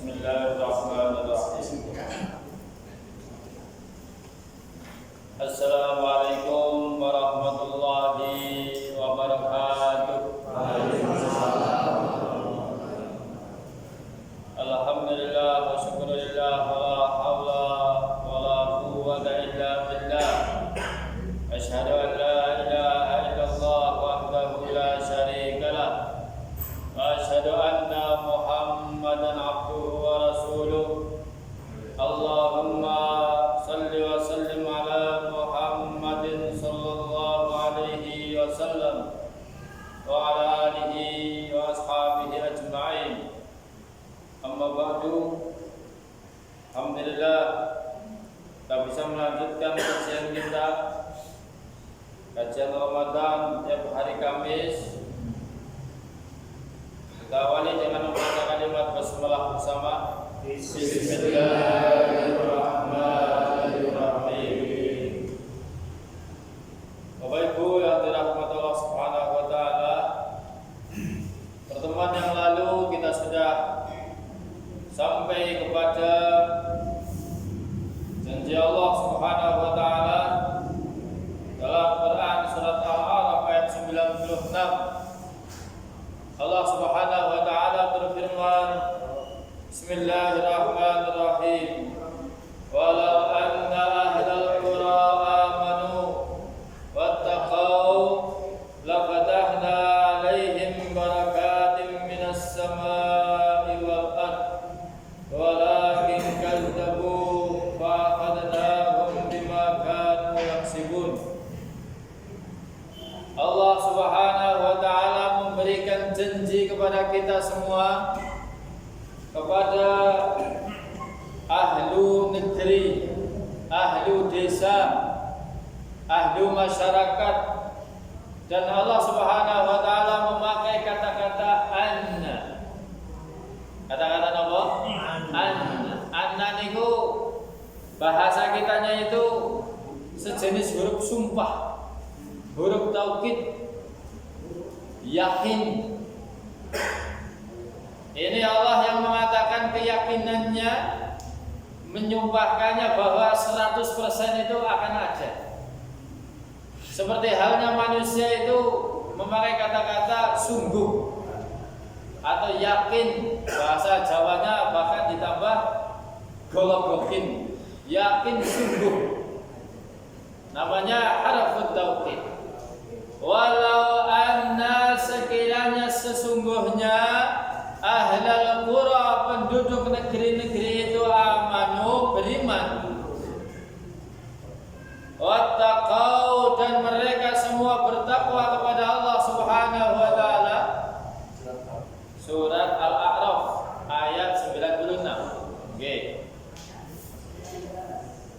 Bismillahirrahmanirrahim. Assalamualaikum warahmatullahi wabarakatuh. Alhamdulillah wa syukurillah wa la hawla wa la quwwata illa billah. Asyhadu an la ilaha illallah wahdahu la syarika lah. Wa asyhadu anna Muhammadan abduhu wa rasuluh. Allahumma salli wa sallim ala Muhammadin sallallahu alaihi wasallam wa ala alihi wa ashabihi ajma'in. Amma ba'du. Alhamdulillah kita bisa melanjutkan kajian kita, kajian Ramadan tiap hari Kamis. Kita awali dengan membaca kalimat basmalah bersama. Bismillahirrahmanirrahim. Bapak Ibu yang dirahmati Allah Subhanahu wa taala, pertemuan yang lalu kita sudah sampai kepada janji Allah Subhanahu wa taala dalam Quran surat Al-A'raf ayat 96. Allah Subhanahu wa taala berfirman, Bismillahirrahmanirrahim. Walau anna ahlal qura amanu wattaqau lafatahna 'alaihim barakatim minas samaa'i wal ardh walakin kadzabu fa'akhadnahum bima kanu yaksibun. Allah Subhanahu wa taala memberikan janji kepada kita semua, kepada ahlu negeri, ahlu desa, ahlu masyarakat, dan Allah Subhanahu wa taala memakai kata-kata anna. Kata-kata apa? Anna. Anna niku bahasa kitanya itu sejenis huruf sumpah, huruf taukid, yakin. Ini Allah yang mengatakan keyakinannya, menyumpahkannya bahwa 100% itu akan ada. Seperti halnya manusia itu memakai kata-kata sungguh atau yakin, bahasa Jawanya bahkan ditambah gologokin, yakin sungguh. Namanya harfut taukid. Walau anna, sekiranya sesungguhnya ahlal qura, penduduk negeri-negeri itu amanu, beriman, wattaqau, dan mereka semua bertakwa kepada Allah Subhanahu wa taala. Surat Al-A'raf ayat 96. Nggih.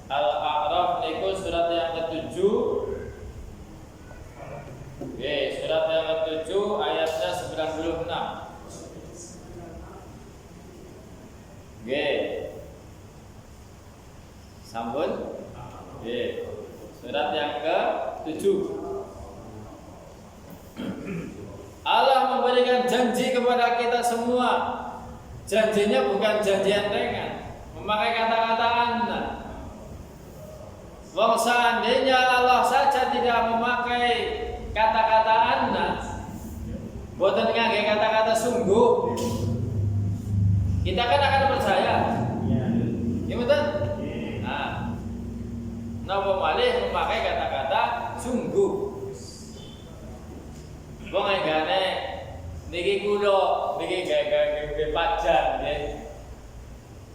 Al-A'raf niku surat yang ke-7. Nggih, surat yang ke-7 ayatnya 96. Nggih. Sampun? Nggih. Surat yang ke-7. Allah memberikan janji kepada kita semua. Janjinya bukan janji yang ringan, memakai kata-kata anna. Wong seandainya Allah saja tidak memakai kata-kata anna, boten ngangge kata-kata sungguh, kita kan akan percaya. Ya betul? Nah, napa malih memakai kata-kata sungguh. Wong enggane niki kula niki gawe pajan nggih.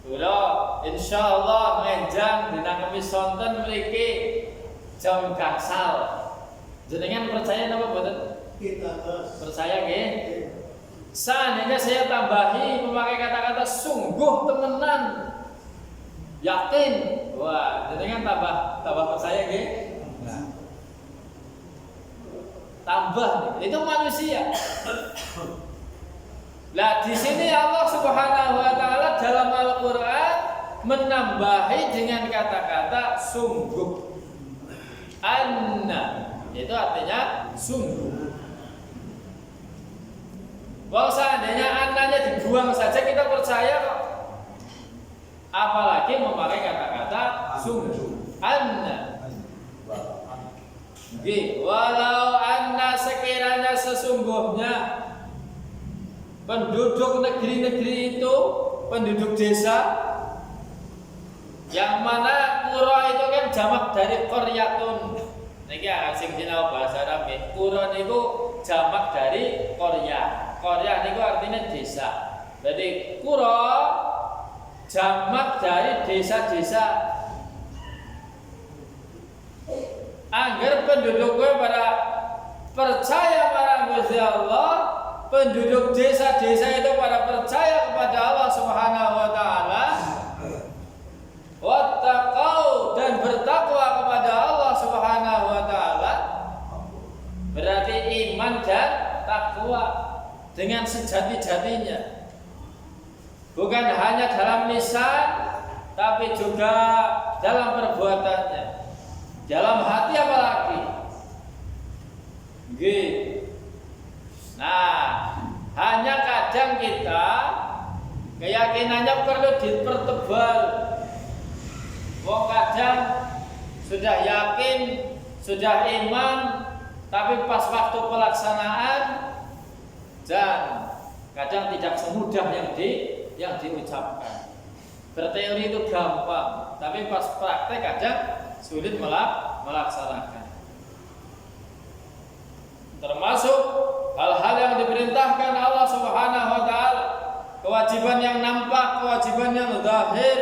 Kula insyaallah ngenjang dina Kamis sonten mriki jam gangsal. Jenengan percaya napa mboten? Kita percaya nggih. Seandainya saya tambahi memakai kata-kata sungguh, temenan, yakin, wah, jenengan tambah percaya nggih? Nah. Tambah, itu manusia. Lah di sini Allah Subhanahu wa taala dalam Al-Qur'an menambahi dengan kata-kata sungguh. Anna, itu artinya sungguh. Wong seandainya annanya dibuang saja kita percaya kok. apalagi memakai kata-kata sungguh. Anna, walau anna sekiranya sesungguhnya penduduk negeri-negeri itu, penduduk desa, yang mana kura itu kan jamak dari qaryatun. Niki sing sinau bahasa Arab nggih. Kura niku jamak dari qarya. Qarya niku artinya desa. Berarti kura jamak dari desa-desa. Agar penduduknya pada percaya pada Gusti Allah, penduduk desa-desa itu pada percaya kepada Allah Subhanahu wa taala, wattaqau dan bertakwa kepada Allah Subhanahu wa taala. Berarti iman dan takwa dengan sejati-jatinya. Bukan hanya dalam lisan tapi juga dalam perbuatannya. Dalam hati apalagi. Gitu. Nah, hanya kadang kita keyakinannya perlu dipertebal. Wong kadang sudah yakin, sudah iman, tapi pas waktu pelaksanaan dan kadang tidak semudah yang diucapkan. Berteori itu gampang, tapi pas praktek kadang sulit melaksanakan. Termasuk hal-hal yang diperintahkan Allah Subhanahu wa taala, kewajiban yang nampak, kewajiban yang zahir,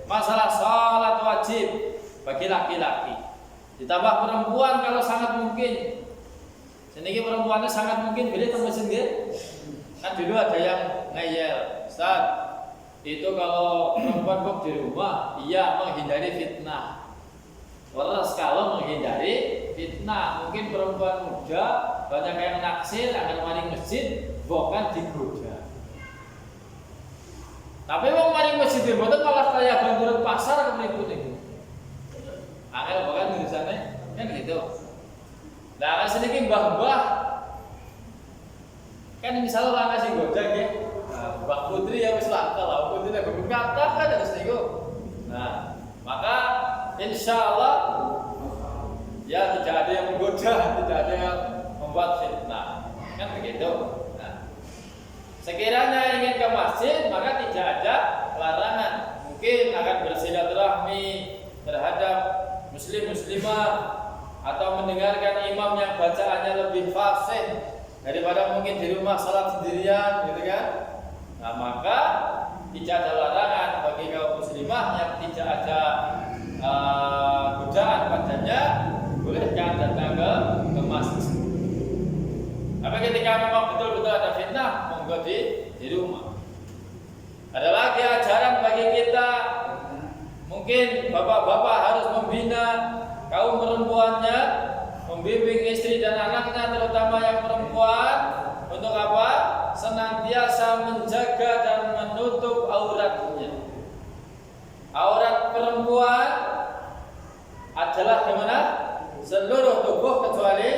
masalah salat wajib bagi laki-laki. Ditambah perempuan kalau sangat mungkin. Seniki perempuannya sangat mungkin beli temu sendiri. Kan dulu ada yang ngeyel, Ustaz, itu kalau perempuan kok di rumah, iya menghindari fitnah. Waras kalau menghindari fitnah, mungkin perempuan muda banyak yang naksir akan maring masjid, bukan digoda. Tapi wong maring masjid mboten malah kaya banturan pasar kemripun niku. Angel bukan tulisannya kan gitu. Nah, kan sedikit mbah-mbah kan misalnya lah ngasih goda nggih. Mbak Putri ya wis langka lah, Putri nek berkata kan harus niku. Nah, maka insyaallah ya tidak ada yang menggoda, tidak ada yang membuat fitnah. Kan begitu. Nah, sekiranya ingin ke masjid maka tidak ada larangan. Mungkin akan bersilaturahmi terhadap muslim-muslimah atau mendengarkan imam yang bacaannya lebih fasih daripada mungkin di rumah salat sendirian gitu kan. Nah, maka tidak ada larangan bagi kaum muslimah yang tidak ada godaan padanya, bolehkan datang ke masjid. Tapi ketika memang betul-betul ada fitnah, monggo di rumah. Ada lagi ajaran bagi kita, mungkin bapak-bapak harus membina kaum perempuannya, membimbing istri dan anaknya, terutama yang perempuan, untuk apa? Senantiasa menjaga dan menutup auratnya. Aurat perempuan adalah dimana? Seluruh tubuh kecuali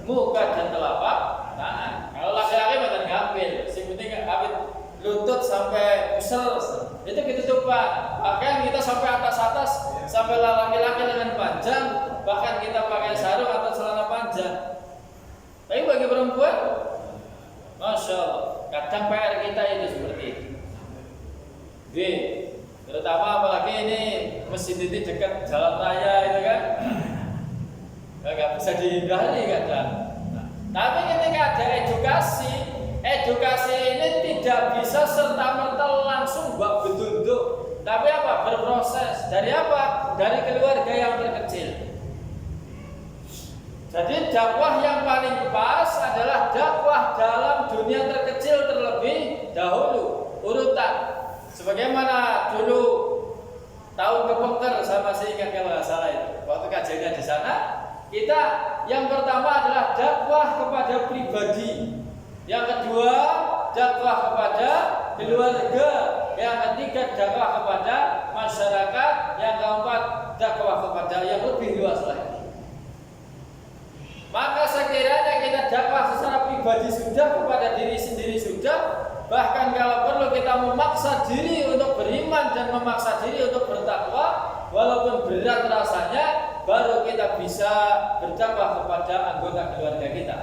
muka dan telapak tangan. Kalau laki-laki bukan ngambil, sing penting ngambil lutut sampai pusar itu ditutupan. Bahkan kita sampai atas-atas, sampai laki-laki dengan panjang, bahkan kita pakai sarung atau celana panjang. Tapi bagi perempuan, masya Allah, kadang PR kita itu seperti itu. Terutama apalagi ini masjid ini dekat jalan raya itu kan, nggak bisa dihindari kadang. Tapi ketika ada edukasi ini tidak bisa serta-merta langsung bak betunduk, tapi apa? Berproses. Dari apa? Dari keluarga yang terkecil. Jadi dakwah yang paling pas adalah dakwah dalam dunia terkecil terlebih dahulu, urutan. Sebagaimana dulu tahun kepengker sama si ingat kalau nggak salah itu, waktu kajiannya di sana, kita yang pertama adalah dakwah kepada pribadi, yang kedua dakwah kepada keluarga, yang ketiga dakwah kepada masyarakat, yang keempat dakwah kepada yang lebih luas lagi. Maka sekiranya kita dakwah secara pribadi sudah, kepada diri sendiri sudah, Bahkan kalau perlu kita memaksa diri untuk beriman dan memaksa diri untuk bertakwa, walaupun berat rasanya, baru kita bisa bertakwa kepada anggota keluarga kita.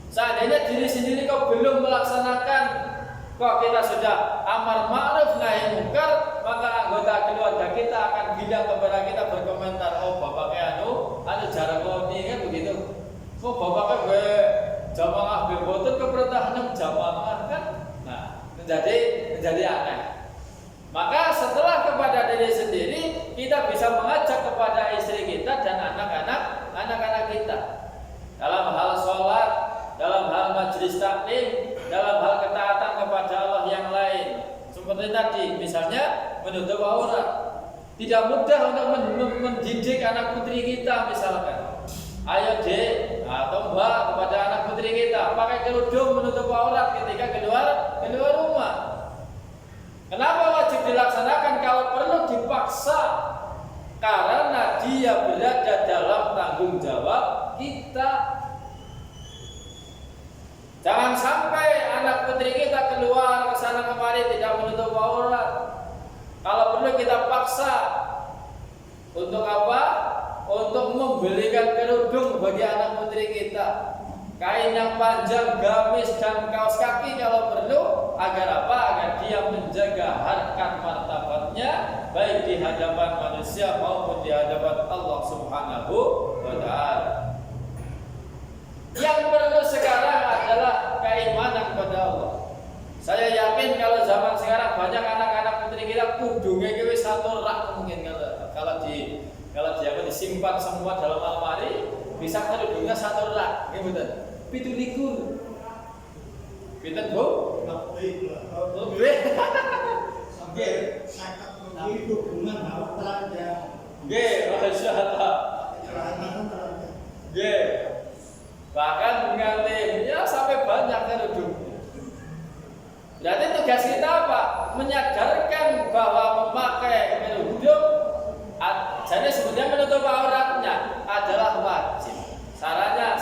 Seandainya diri sendiri kok belum melaksanakan, kok kita sudah amar ma'ruf nahi munkar, maka anggota keluarga kita akan bilang kepada kita, berkomentar, oh bapaknya anu jarang ngoni kan begitu. Oh bapaknya gue jamaah gue boten kepertahanan jamaah kan. Nah, menjadi aneh. Maka setelah kepada diri sendiri, kita bisa mengajak kepada istri kita dan anak-anak kita dalam hal sholat, dalam hal majelis taklim, dalam hal ketaatan kepada Allah yang lain. Seperti tadi, misalnya menutup aurat. Tidak mudah untuk mendidik anak putri kita misalkan. Ayo dek atau mbak kepada anak putri kita pakai kerudung menutup aurat ketika keluar rumah. Kenapa wajib dilaksanakan? Kalau perlu dipaksa, karena dia berada dalam tanggung jawab kita. Jangan sampai anak putri kita keluar ke sana kemari tidak menutup aurat. Kalau perlu kita paksa. Untuk apa? Untuk membelikan kerudung bagi anak putri kita. Kain yang panjang, gamis dan kaos kaki kalau perlu. Agar apa? Agar dia menjaga harkat martabatnya, baik di hadapan manusia maupun di hadapan Allah Subhanahu wa ta'ala. Yang perlu sekarang adalah keimanan kepada Allah. Saya yakin kalau zaman sekarang banyak anak-anak putri kita kudungnya wis satu rak mungkin kalau dia disimpan semua dalam almari bisa kerudungnya satu rak, nggih mboten? 17. Pinten, Bu? Lebih. Oke. Tapi hubungan awak telanjang. Nggih, masyaallah. Nggih. Bahkan mengganti ya sampai banyak kerudung. Berarti tugas kita apa? Menyadarkan bahwa memakai kerudung jadi sebenarnya menutup auratnya adalah wajib. Sarannya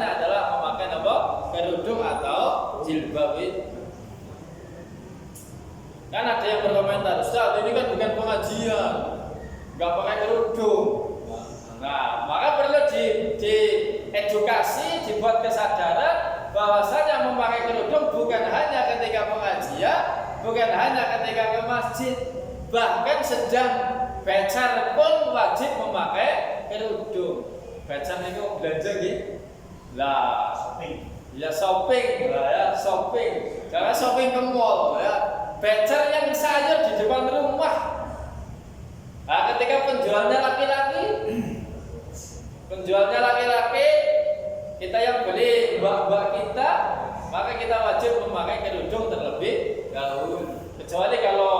adalah memakai apa? Kerudung atau jilbab itu. Kan ada yang berkomentar, Ustaz ini kan bukan pengajian, nggak pakai kerudung. Nah, maka perlu diedukasi, dibuat kesadaran bahwasanya memakai kerudung bukan hanya ketika pengajian, bukan hanya ketika ke masjid, bahkan sedang becar pun wajib memakai kerudung. Becar itu belanja gitu, lah shopping, jangan shopping ke mall ya. Becar yang sayur di depan rumah. Nah, ketika penjualnya laki-laki, kita yang beli mbak-mbak kita, maka kita wajib memakai kerudung terlebih dahulu. Kecuali kalau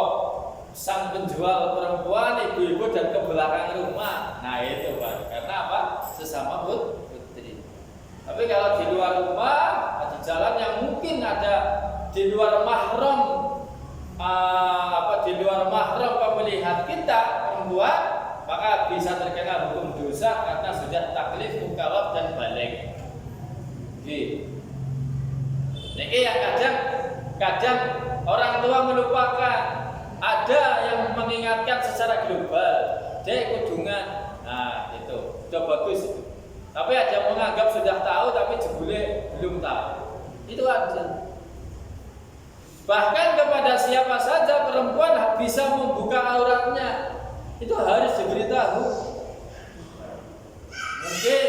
sang penjual perempuan, ibu-ibu dan ke belakang rumah, nah itu Pak. Karena apa? Sesama putri. Tapi kalau di luar rumah, di jalan yang mungkin ada di luar mahram, di luar mahram pemelihat kita perempuan, maka bisa terkena hukum dosa karena sudah taklif, mukallaf dan balik. Ini yang kadang orang tua melupakan. Ada yang mengingatkan secara global, dia kudungan, nah itu sudah bagus itu. Tapi ada yang menganggap sudah tahu tapi jebule belum tahu. Itu ada. Bahkan kepada siapa saja perempuan bisa membuka auratnya, itu harus diberitahu. Mungkin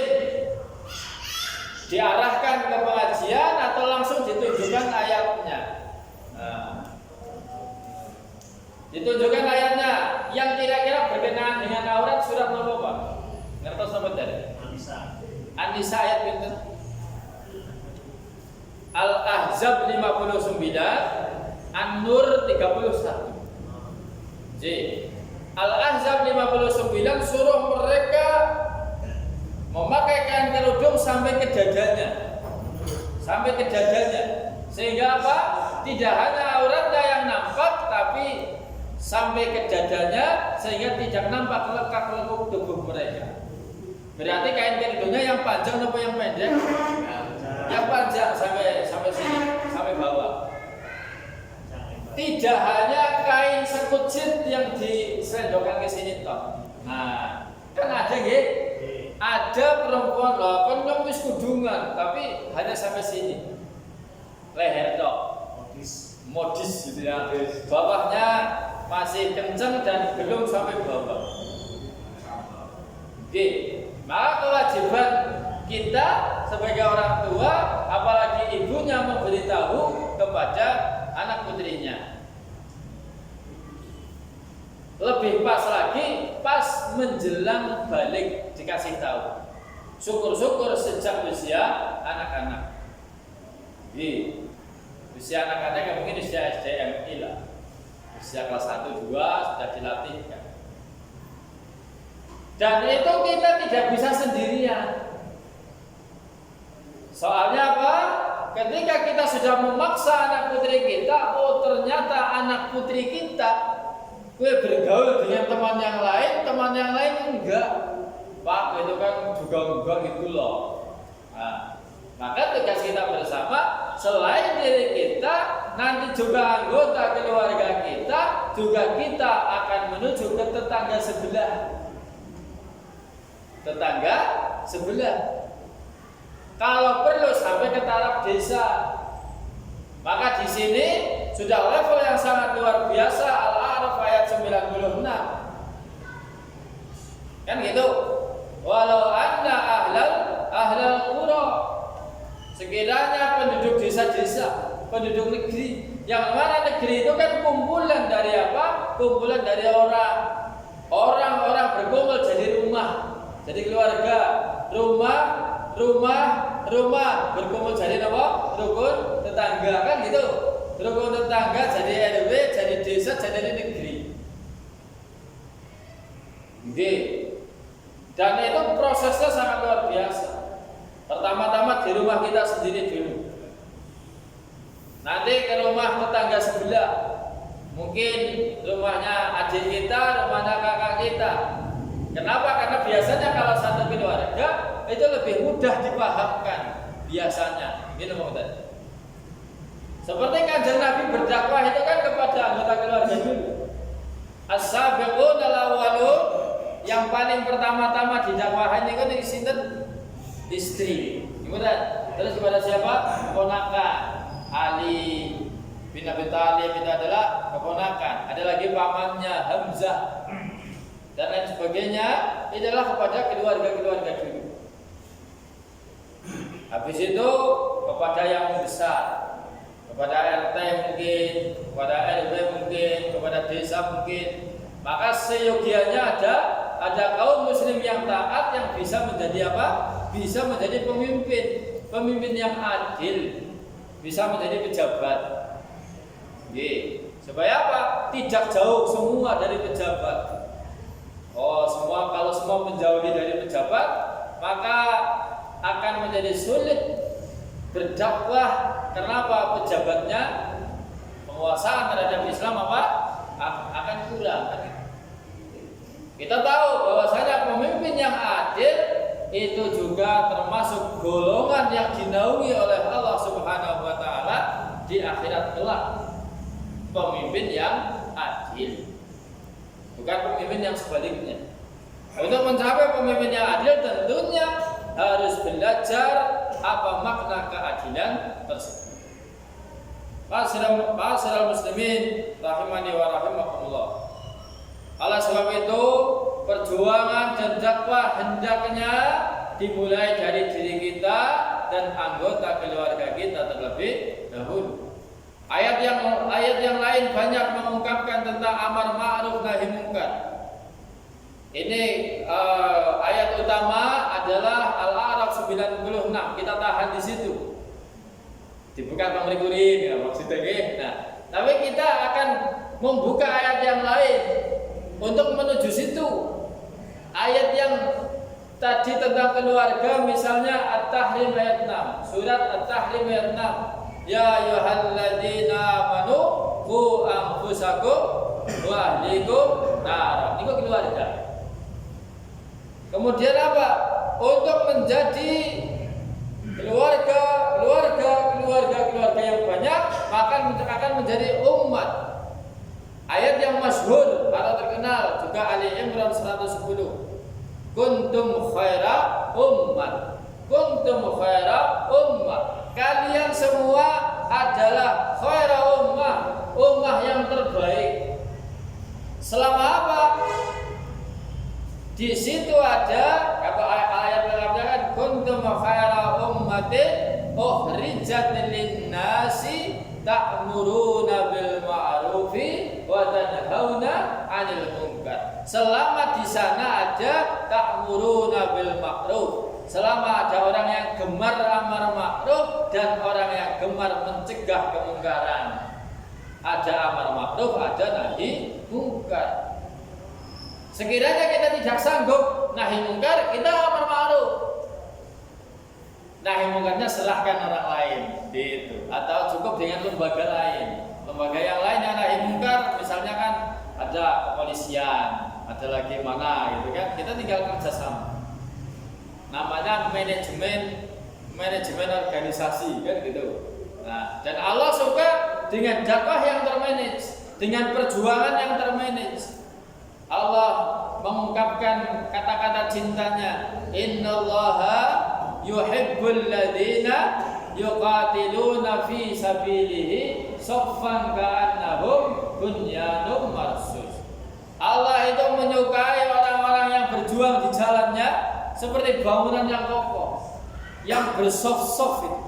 diarahkan ke pengajian atau langsung ditunjukkan ayatnya. Nah, ditunjukkan ayatnya yang kira-kira berkenaan dengan aurat surat nomor apa? Ngertos apa tadi? An-Nisa ayat pinten? Al-Ahzab 59, An-Nur 31. J. Al-Ahzab 59 suruh mereka memakai kain kerudung sampai ke dadanya. Sehingga apa? Tidak hanya auratnya yang nampak, tapi sampai ke dadanya sehingga tidak nampak lekuk tubuh mereka. Berarti kain kerudungnya yang panjang atau yang pendek? Yang panjang sampai sini, sampai bawah. tidak hanya kain sekujit yang diselendokkan ke sini toh. Nah, kan ada nggih? Ada perempuan lah, kan wis kudungan, tapi hanya sampai sini. Leher toh. Modis gitu ya. Bawahnya masih kencang dan belum sampai bawah. Oke, maka kewajiban kita sebagai orang tua, apalagi ibunya, memberitahu kepada anak putrinya. Lebih pas lagi pas menjelang balik dikasih tahu. Syukur-syukur sejak usia anak-anak. Usia anak-anak yang mungkin usia SDMI lah. Usia kelas 1, 2 sudah dilatihkan. Dan itu kita tidak bisa sendirian. Soalnya apa? Ketika kita sudah memaksa anak putri kita, oh ternyata anak putri kita bergaul dengan teman yang lain enggak. Pak, itu kan juga gitu loh. Nah, maka tugas kita bersama, selain diri kita, nanti juga anggota keluarga kita, juga kita akan menuju ke tetangga sebelah. Tetangga sebelah. Kalau perlu sampai ke taraf desa. Maka di sini sudah level yang sangat luar biasa. Al-A'raf ayat 96. Kan gitu. Walau anna ahlal qura, sekiranya penduduk desa-desa, penduduk negeri, yang mana negeri itu kan kumpulan dari apa? Kumpulan dari orang-orang berkumpul jadi rumah, jadi keluarga, rumah berkumpul jadi apa? Rukun tetangga, kan gitu. Rukun tetangga jadi RW, jadi desa, jadi negeri. Oke. Dan itu prosesnya sangat luar biasa. Pertama-tama di rumah kita sendiri dulu. Nanti ke rumah tetangga sebelah. Mungkin rumahnya adik kita, rumahnya kakak kita. Kenapa? Karena biasanya kalau satu keluarga itu lebih mudah dipahamkan biasanya. Gitu maksudnya. Seperti Kanjeng Nabi berdakwah itu kan kepada anggota keluarga dulu. As-sabiqun al-awwalun, yang paling pertama-tama didakwahin itu kan istri. Kemudian terus kepada siapa? Keponakan. Ali bin Abi Thalib itu adalah keponakan. Ada lagi pamannya Hamzah dan lain sebagainya. Itulah kepada keluarga-keluarga dulu. Habis itu kepada yang besar, kepada RT mungkin, kepada RW mungkin, kepada desa mungkin. Maka seyogianya ada kaum muslim yang taat yang bisa menjadi apa? Bisa menjadi pemimpin yang adil, bisa menjadi pejabat. Supaya apa? Tidak jauh semua dari pejabat. Kalau semua menjauhi dari pejabat, maka akan menjadi sulit berdakwah. Kenapa? Pejabatnya, penguasaan terhadap Islam akan kurang. Kita tahu bahwasanya pemimpin yang adil itu juga termasuk golongan yang dinaungi oleh Allah Subhanahu wa taala di akhirat kelak. Pemimpin yang adil, bukan pemimpin yang sebaliknya. Untuk mencapai pemimpin yang adil tentunya harus belajar apa makna keadilan tersebut. Ma'asyiral muslimin rahimani wa rahimakumullah. Oleh sebab itu, perjuangan dan dakwah hendaknya dimulai dari diri kita dan anggota keluarga kita terlebih dahulu. Ayat yang lain banyak mengungkapkan tentang amar ma'ruf nahi munkar. Ini ayat utama adalah Al-A'raf 96. Kita tahan di situ. Dibuka Bang Rikurin ya maksudnya. Nah, tapi kita akan membuka ayat yang lain untuk menuju situ. Ayat yang tadi tentang keluarga, misalnya At-Tahrim ayat 6, surat At-Tahrim ayat 6. Ya ayyuhalladzina amanu qu anfusakum wa ahlikum nar. Ini keluarga. Kemudian apa? Untuk menjadi keluarga yang banyak, maka akan menjadi umat. yang masyhur atau terkenal juga Ali Imran 110. Kuntum khaira ummah. Kuntum khaira ummah. Kalian semua adalah khaira ummah, ummah yang terbaik. Selama apa? Di situ ada kata ayat mengatakan kuntum khaira ummatin ukhrijat lin-nasi ta'muruna bil ma'rufi wa tanhauna 'anil munkar. Selama di sana ada ta'muruna bil ma'ruf, selama ada orang yang gemar amar ma'ruf dan orang yang gemar mencegah kemungkaran. Ada amar ma'ruf, ada nahi munkar. Sekiranya kita tidak sanggup nahi munkar, kita amar ma'ruf. Nahi munkarnya serahkan orang lain, gitu. Atau cukup dengan lembaga lain. Lembaga yang lain yang nahi munkar, misalnya kan ada kepolisian, ada lagi mana, gitu kan? Kita tinggal kerjasama. Namanya manajemen organisasi, kan gitu. Nah, dan Allah suka dengan dakwah yang termanage, dengan perjuangan yang termanage. Allah mengungkapkan kata-kata cintanya, innallaha yuhibbul ladzina yuqatiluna fi sabilihi saffan ka'annahum bunyanun marsus. Allah itu menyukai orang-orang yang berjuang di jalannya seperti bangunan yang kokoh, yang bersaf-saf itu,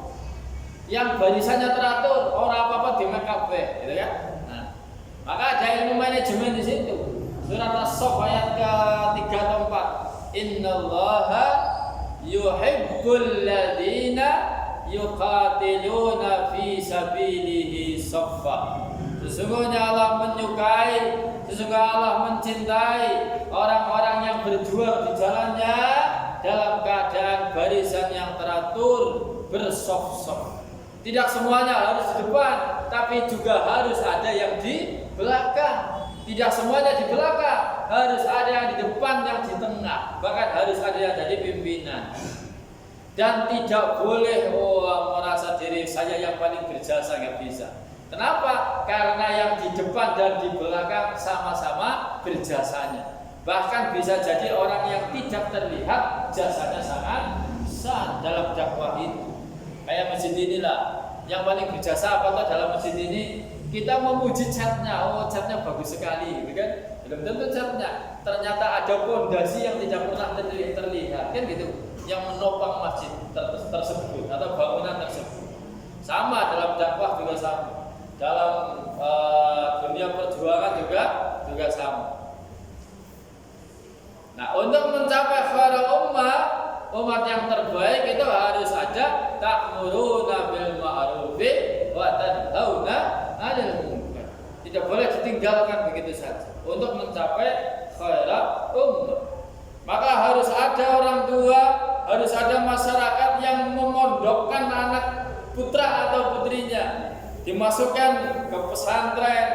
yang barisannya teratur, orang apa-apa di kabeh, gitu kan? Nah, maka ada ilmu manajemen di situ. Surat As-Saff ayat ke-3 atau 4. Innallaha yuhibbul ladzina yuqatiluna fi sabilihi saffa. Sesungguhnya Allah menyukai, sesungguhnya Allah mencintai orang-orang yang berjuang di jalannya dalam keadaan barisan yang teratur, bersaf-saf. Tidak semuanya harus di depan, tapi juga harus ada yang di belakang. Tidak semuanya di belakang, harus ada yang di depan, yang di tengah, bahkan harus ada yang jadi pimpinan. Dan tidak boleh merasa diri saya yang paling berjasa, nggak bisa. Kenapa? Karena yang di depan dan di belakang sama-sama berjasanya. Bahkan bisa jadi orang yang tidak terlihat jasanya sangat besar dalam dakwah itu. Kayak masjid inilah, yang paling berjasa apa dalam masjid ini? Kita memuji catnya, catnya bagus sekali, gitu kan? Belum tentu catnya, ternyata ada pondasi yang tidak pernah terlihat, kan gitu, yang menopang masjid tersebut atau bangunan tersebut. Sama dalam dakwah juga sama, dalam dunia perjuangan juga sama. Nah, untuk mencapai khairul ummah, umat yang terbaik itu harus ada ta'muruna bil ma'rufi wa tanhauna 'anil munkar. Tidak boleh ditinggalkan begitu saja untuk mencapai khairul ummah. Maka harus ada orang tua, harus ada masyarakat yang memondokkan anak putra atau putrinya, dimasukkan ke pesantren,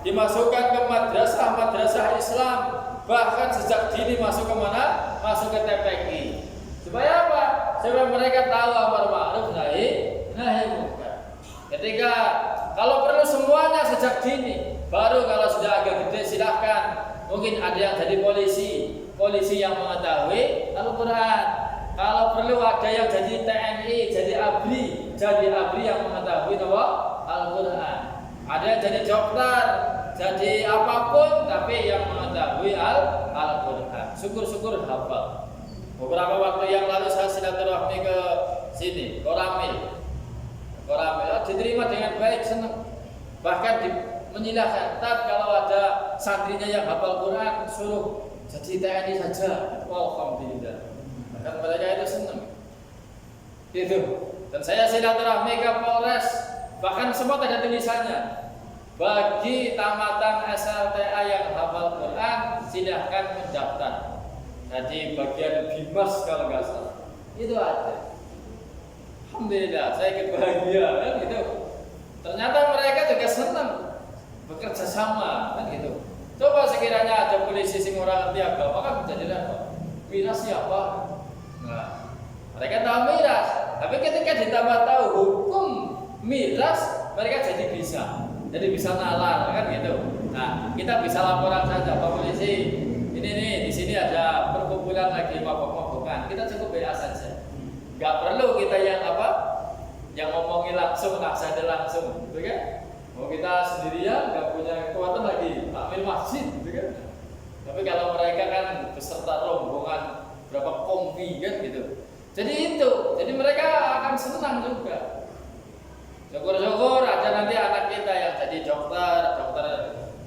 dimasukkan ke madrasah Islam, bahkan sejak dini masuk ke mana? Masuk ke TPQ. Supaya apa? Supaya mereka tahu amar ma'ruf nahi munkar. Ketika kalau perlu semuanya sejak dini, baru kalau sudah agak gede silahkan. Mungkin ada yang jadi polisi yang mengetahui Al-Quran. Kalau perlu ada yang jadi TNI, jadi ABRI yang mengetahui Al-Quran. Ada yang jadi dokter, jadi apapun, tapi yang mengetahui Al-Quran. Syukur-syukur hafal. Beberapa waktu yang lalu saya silaturahmi ke sini, Koramil, diterima dengan baik, senang. Bahkan menyilahkan, kalau ada santrinya yang hafal Quran, suruh jadi TNI saja. Alhamdulillah. Bahkan mereka itu senang. Gitu. Dan saya silaturahmi ke Polres, bahkan semua ada tulisannya. Bagi tamatan SLTA yang hafal Quran, silahkan mendaftar. Jadi bagian bimas kalau nggak salah itu ada. Alhamdulillah, saya ikut bahagia kan gitu. Ternyata mereka juga senang bekerja sama kan gitu. Coba sekiranya ada polisi sing ora ngerti agama kan jadi apa? Miras siapa? Nah, mereka tahu miras, tapi ketika ditambah tahu hukum miras, mereka jadi bisa. jadi bisa nalar kan gitu. Nah, kita bisa laporan saja Pak Polisi, ini nih di sini ada perkumpulan lagi mabok-mabokan. Kita cukup WA saja. Nggak perlu kita yang apa? Yang ngomongin langsung, nasihat langsung, gitu kan? Mau kita sendirian nggak punya kekuatan lagi takmir masjid, gitu kan? Tapi kalau mereka kan beserta rombongan berapa kompi kan gitu. Jadi itu, jadi mereka akan senang juga. Syukur-syukur ada nanti anak kita yang jadi dokter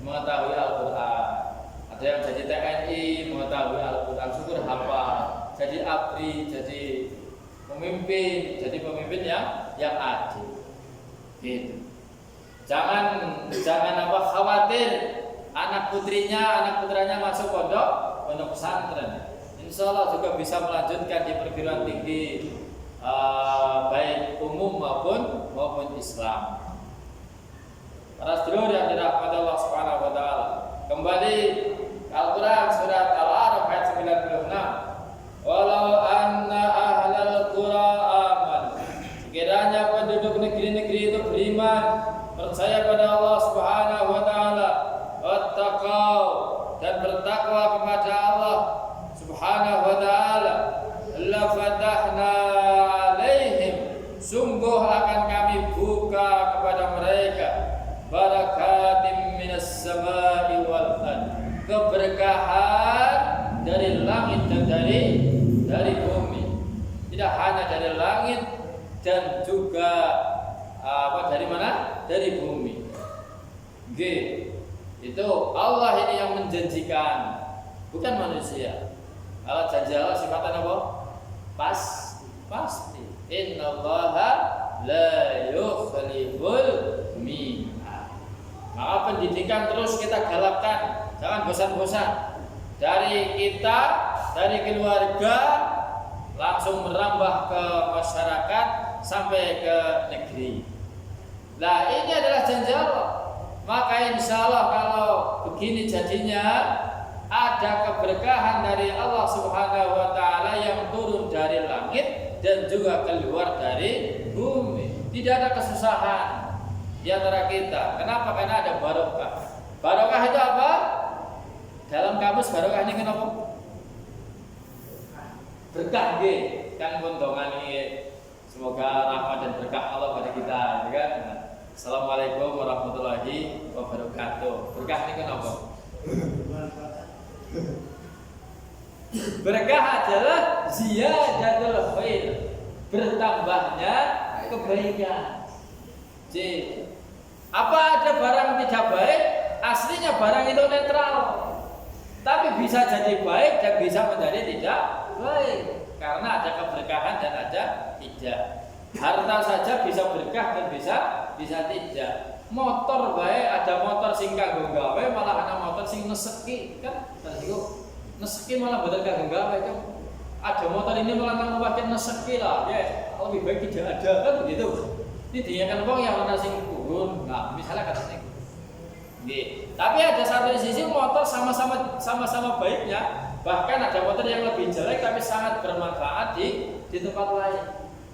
mengetahui Al-Quran. Ada yang jadi TNI mengetahui Al-Quran, syukur hafal. Jadi ABRI, jadi pemimpin yang adil. Gitu. Jangan apa khawatir anak putranya masuk pondok pesantren. Insya Allah juga bisa melanjutkan di perguruan tinggi baik umum maupun Islam. Para sedulur yang dirahmati Allah Subhanahu wa taala. Kembali Al-Qur'an surat Al-A'raf ayat 96. Walau anna ahlal qura aman. Sekiranya penduduk negeri-negeri itu beriman, percaya pada Allah Subhanahu wa taala, wattaqau dan bertakwa kepada Allah Subhanahu wa taala, la fatahna alaihim, sungguh akan kami buka kepada mereka barakatim minas samai wal ard, keberkahan dari langit dan dari bumi. Tidak hanya dari langit dan juga dari mana? Dari bumi. G. Itu Allah ini yang menjanjikan, bukan manusia. Kalau janji Allah sifatnya apa? Pasti. Innallaha la yukhliful mi'ad. Maka pendidikan terus kita galakkan, jangan bosan-bosan. Dari kita, dari keluarga, langsung merambah ke masyarakat sampai ke negeri. Nah, ini adalah janji Allah. Maka insya Allah kalau begini jadinya, ada keberkahan dari Allah Subhanahu wa taala yang turun dari langit dan juga keluar dari bumi. Tidak ada kesusahan di antara kita. Kenapa? Karena ada barokah. Barokah itu apa? Dalam kamus barokah ini kenapa? Berkah nggih. Kan kontongan ini semoga rahmat dan berkah Allah pada kita, ya kan? Assalamualaikum warahmatullahi wabarakatuh. Berkah ini kenapa? Berkah adalah ziyadatul khair, bertambahnya kebaikan. C. Apa ada barang tidak baik? Aslinya barang itu netral, tapi bisa jadi baik dan bisa menjadi tidak baik karena ada keberkahan dan ada tidak. Harta saja bisa berkah dan bisa tidak. Motor baik, ada motor sing kanggo gawe, malah ana motor sing neseki kan? Terus neseki malah betul kanggo gawe kan? Ada motor ini malah nang pakai neseki lah, ya lebih baik tidak ada kan begitu. Ini diingatkan wong yang ana sing turun, nah misalnya kata sing tapi ada satu sisi motor sama-sama baiknya, bahkan ada motor yang lebih jelek tapi sangat bermanfaat di tempat lain.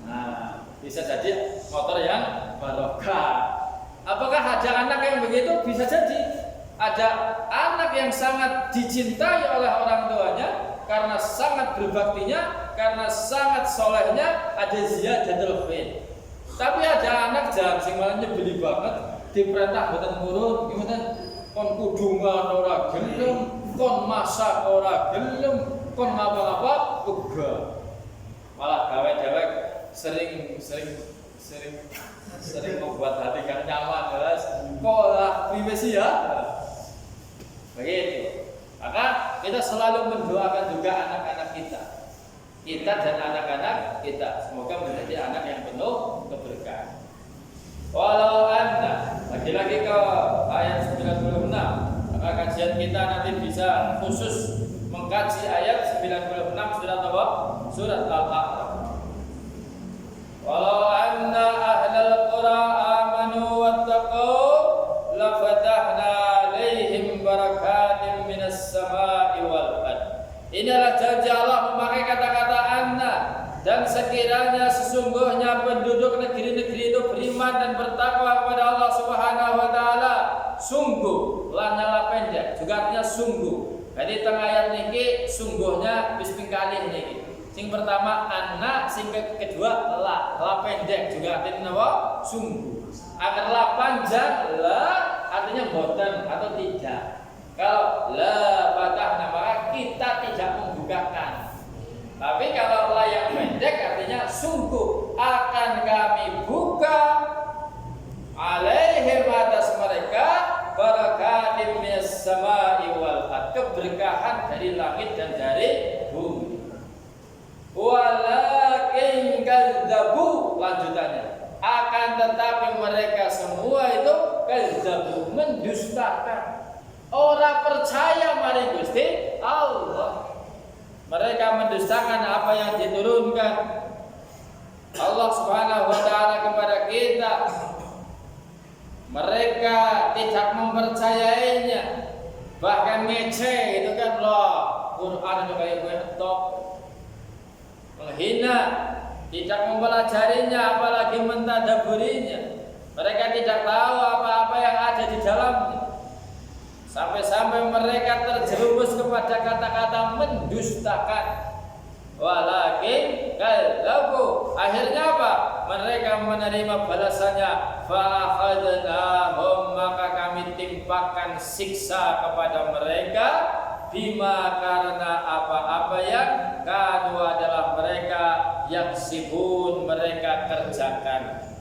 Nah, bisa jadi motor yang barokah. Apakah ada anak yang begitu? Bisa jadi. Ada anak yang sangat dicintai oleh orang tuanya karena sangat berbaktinya, karena sangat solehnya, ada ziyadatul khair. Tapi ada anak jam sing malah nyebeli banget, diperintah boten nurut, gimana? Kon kudungan ora gelem, kon masak ora gelem, kon ngapa-ngapa uga. Malah gawe-gawe sering membuat hati kan nyaman, jelas. Pola privasi ya. Begitu. Maka kita selalu mendoakan juga anak-anak kita dan anak-anak kita, semoga menjadi anak yang penuh keberkahan. Walau anna, lagi-lagi ke ayat 96. Maka kajian kita nanti bisa khusus mengkaji ayat 96 surat apa? Surat Al-A'raf. Walau anna ahlal qura amanu wattaqau la fatahna alaihim barakatim minas samai wal ard. Inilah janji Allah memakai kata-kata anna, dan sekiranya sesungguhnya penduduk negeri-negeri itu beriman dan bertakwa kepada Allah Subhanahu wa taala, sungguh, la nyala pendek juga artinya sungguh. Jadi tengah ayat niki sungguhnya wis ping kalih niki. Sing pertama anak, sing kedua la pendek juga artinya apa? Sungguh. Agar la panjang, la artinya boten atau tidak. Kalau la fatahna maka kita tidak membukakan. Tapi kalau la yang pendek artinya sungguh akan kami buka alaihim atas mereka barakatim minas sama'i wal ard, keberkahan dari langit dan dari bumi. Walakin kadzabu, lanjutannya, akan tetapi mereka semua itu kadzabu, mendustakan. Orang percaya mari Gusti Allah. Mereka mendustakan apa yang diturunkan Allah Subhanahu wa taala kepada kita. Mereka tidak mempercayainya, bahkan ngece itu kan loh. Quran itu kayak gue tok, menghina, tidak mempelajarinya, apalagi mentadaburinya. Mereka tidak tahu apa-apa yang ada di dalamnya. Sampai-sampai mereka terjerumus kepada kata-kata mendustakan. Walakin kadzabu, akhirnya apa? Mereka menerima balasannya. Fa'akhadnahum, maka kami timpakan siksa kepada mereka bima karena apa-apa yang kanu adalah mereka yang sibun mereka kerjakan.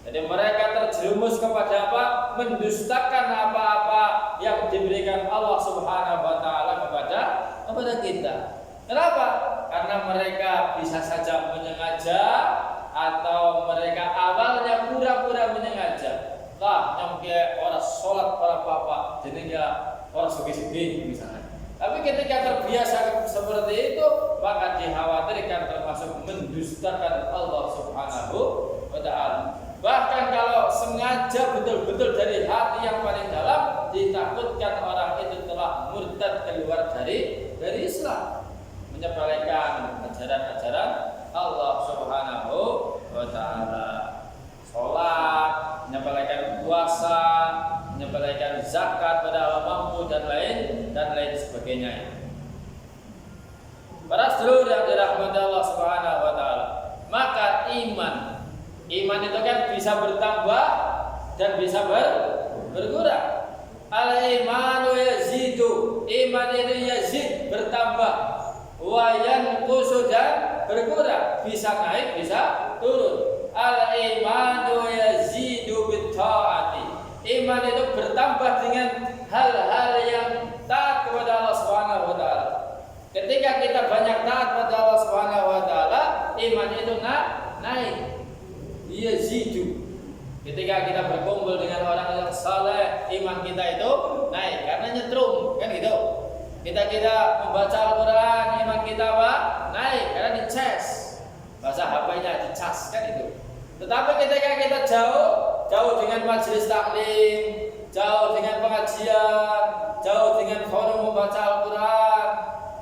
Jadi mereka terjerumus kepada apa? Mendustakan apa-apa yang diberikan Allah Subhanahu wa taala kepada kita. Kenapa? Karena mereka bisa saja menyengaja atau mereka awalnya pura-pura menyengaja. Lah, nyampe orang sholat para papa, jadinya orang sugi-sugi misalnya. Tapi ketika terbiasa seperti itu, maka dikhawatirkan termasuk mendustakan Allah Subhanahu wa taala. Bahkan kalau sengaja betul-betul dari hati yang paling dalam, ditakutkan orang itu telah murtad keluar dari Islam, menyepelekan ajaran-ajaran Allah Subhanahu wa taala. Salat, menyepelekan puasa, menyepelekan zakat pada mampu dan lain sebagainya. Para sedulur yang dirahmati Allah Subhanahu wa taala, maka iman itu kan bisa bertambah dan bisa berkurang. Al-imanu yazidu, iman itu yazid, bertambah. Wa yanqusu, dan berkurang, bisa naik bisa turun. Al-imanu yazidu bit-ta'ati, iman itu bertambah dengan hal-hal yang taat kepada Allah Subhanahu wa taala. Ketika kita banyak taat kepada Allah Subhanahu wa taala, iman itu naik. Yazidu. Ketika kita berkumpul dengan orang yang saleh, iman kita itu naik karena nyetrum, kan gitu. Kita membaca Al-Qur'an, iman kita apa? Naik karena dicas. Bahasa HP-nya dicas, kan itu. Tetapi ketika kita jauh dengan majelis taklim, jauh dengan pengajian, jauh dengan forum membaca Al-Qur'an,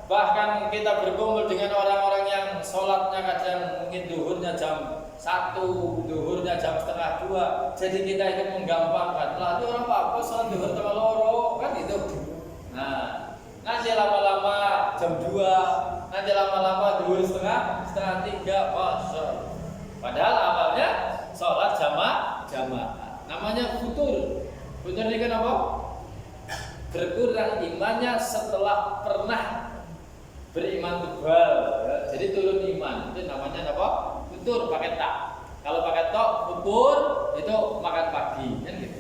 bahkan kita berkumpul dengan orang-orang yang sholatnya kadang mungkin duhurnya jam 1, duhurnya jam setengah 2, jadi kita itu menggampangkan. Lah itu orang apa sholat duhur tengah loro, kan itu. Nah, nanti lama-lama jam 2, nanti lama-lama duhur setengah 3, masya. Padahal awalnya sholat jamaah. Namanya futur. Futur ini kan apa? Berkurang imannya setelah pernah beriman tebal, ya. Jadi turun iman, itu namanya apa? Futur pakai tak. Kalau pakai tok, futur itu makan pagi, kan gitu.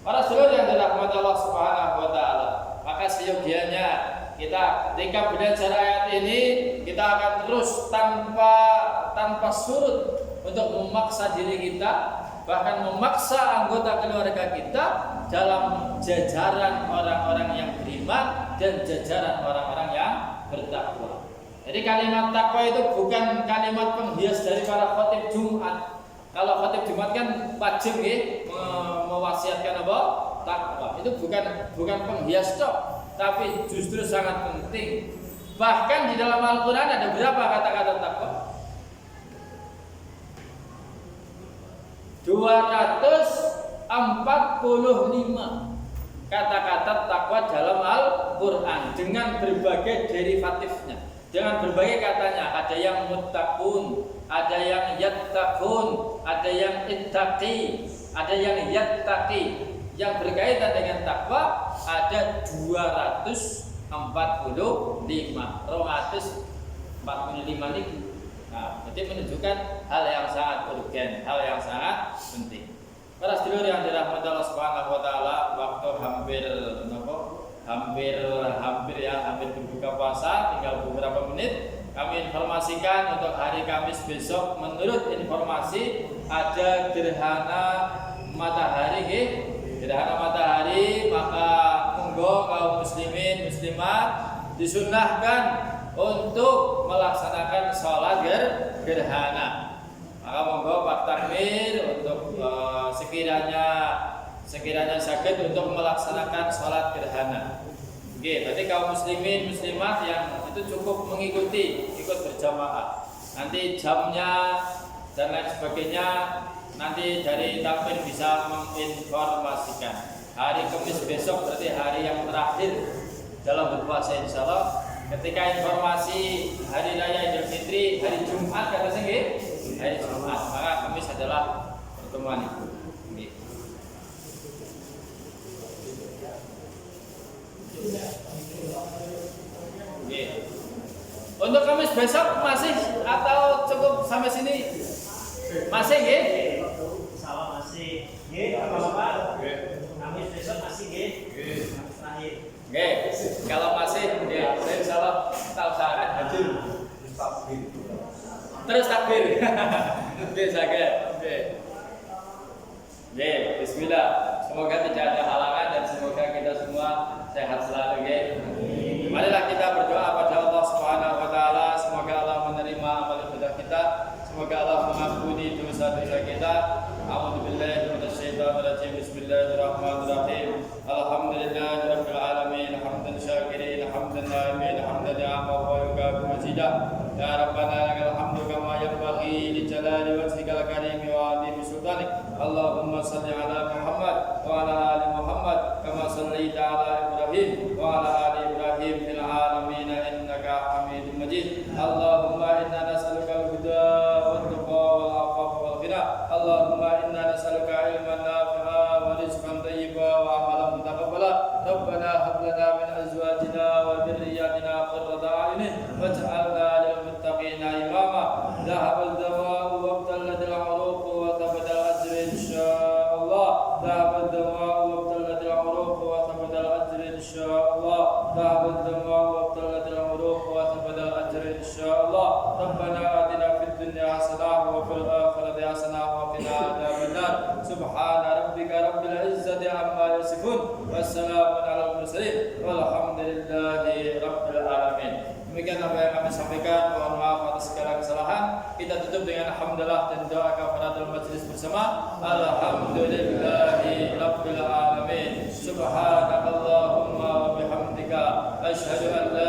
Para saudara yang dirahmati Allah Subhanahu wa taala, maka seyogianya kita ketika belajar ayat ini, kita akan terus tanpa surut untuk memaksa diri kita, bahkan memaksa anggota keluarga kita dalam jajaran orang-orang yang beriman dan jajaran orang-orang yang bertakwa. Jadi kalimat takwa itu bukan kalimat penghias dari para khatib Jumat. Kalau khatib Jumat kan wajib mewasiatkan apa? Takwa. Itu bukan penghias toh, tapi justru sangat penting. Bahkan di dalam Al-Qur'an ada berapa kata-kata takwa? 240 kata-kata takwa dalam Al-Quran dengan berbagai derivatifnya, dengan berbagai katanya. Ada yang muttaqun, ada yang yattaqun, ada yang ittaqi, ada yang yattaqi. Yang berkaitan dengan takwa ada 245 ribu. Nah, jadi menunjukkan hal yang sangat urgen, hal yang sangat penting. Para sedulur yang dirahmati Allah Subhanahu wa taala, waktu hampir berbuka puasa, tinggal beberapa menit. Kami informasikan untuk hari Kamis besok, menurut informasi ada gerhana matahari, gerhana matahari, maka monggo kaum muslimin muslimat disunnahkan untuk melaksanakan sholat gerhana. Maka monggo Pak Takmir untuk sekiranya sakit untuk melaksanakan sholat gerhana. Oke, berarti kaum muslimin muslimat yang itu cukup ikut berjamaah. Nanti jamnya dan lain sebagainya nanti dari takmir bisa menginformasikan. Hari Kamis besok berarti hari yang terakhir dalam berpuasa, insya Allah. Ketika informasi hari raya Idul Fitri hari Jumat kata saya, hari Jumat, maka Kamis adalah pertemuan itu. Untuk Kamis besok masih atau cukup sampai sini? Masih nggih? Salah masih. Nggih, Bapak. Kamis besok masih nggih. Kamis terakhir. Nggih. Kalau masih nggih, saya insyaallah tak usahakan hadir. Terus takbir. Nggih, saged. Nggih. Nggih, bismillah. Semoga tidak ada halangan dan semoga kita semua sehat selalu nggih. Marilah kita berdoa pada Allah Subhanahu wa taala, semoga Allah menerima amal ibadah kita, semoga Allah mengampuni dosa-dosa kita. A'udzubillahi minasyaitonir rajim. Bismillahirrahmanirrahim. Alhamdulillahirabbil alamin, hamdan syakirin, hamdan na'imin, hamdan ni'amahu wa yukafi mazidah. Ya Rabbana lakal hamdu kama yanbaghi li jalali wajhikal karim wa 'azimi sultanik. Allahumma shalli ala Muhammad wa ala ali Muhammad kama shallaita ala Ibrahim wa ala ali Ibrahim fil alamin innaka Hamidum Majid. Allahumma inna nas'aluka al-huda wat tuqa wal 'afafa wal ghina. Allahumma inna nas'aluka ilman nafi'a wa rizqan thayyiban wa amalan mutaqabbala. Rabbana hab lana min azwajina wa dhurriyyatina qurrata a'yunin waj'alna lil muttaqina imama. Dhahabal dawa'u wa ibtallatil 'uruq wa thabata al-ajru insyaallah. Dhahabal dawa'u wa ibtallatil 'uruq wa thabata al-ajru insyaallah. Dhahabal dawa'u wa ibtallatil 'uruq wa thabata al-ajru insyaallah. Rabbana atina fid dunya hasanah wa fil akhirati hasanah wa qina adzabannar. Subhana rabbika rabbil izzati amma yasifun. Wassalamun alal mursalin. Walhamdulillahi rabbil alamin. Demikian apa yang kami sampaikan. Mohon maaf atas segala kesalahan. Kita tutup dengan alhamdulillah dan doa kafaratul majlis bersama. Alhamdulillahi rabbil alamin. Subhanakallahumma wa bihamdika asyhadu an la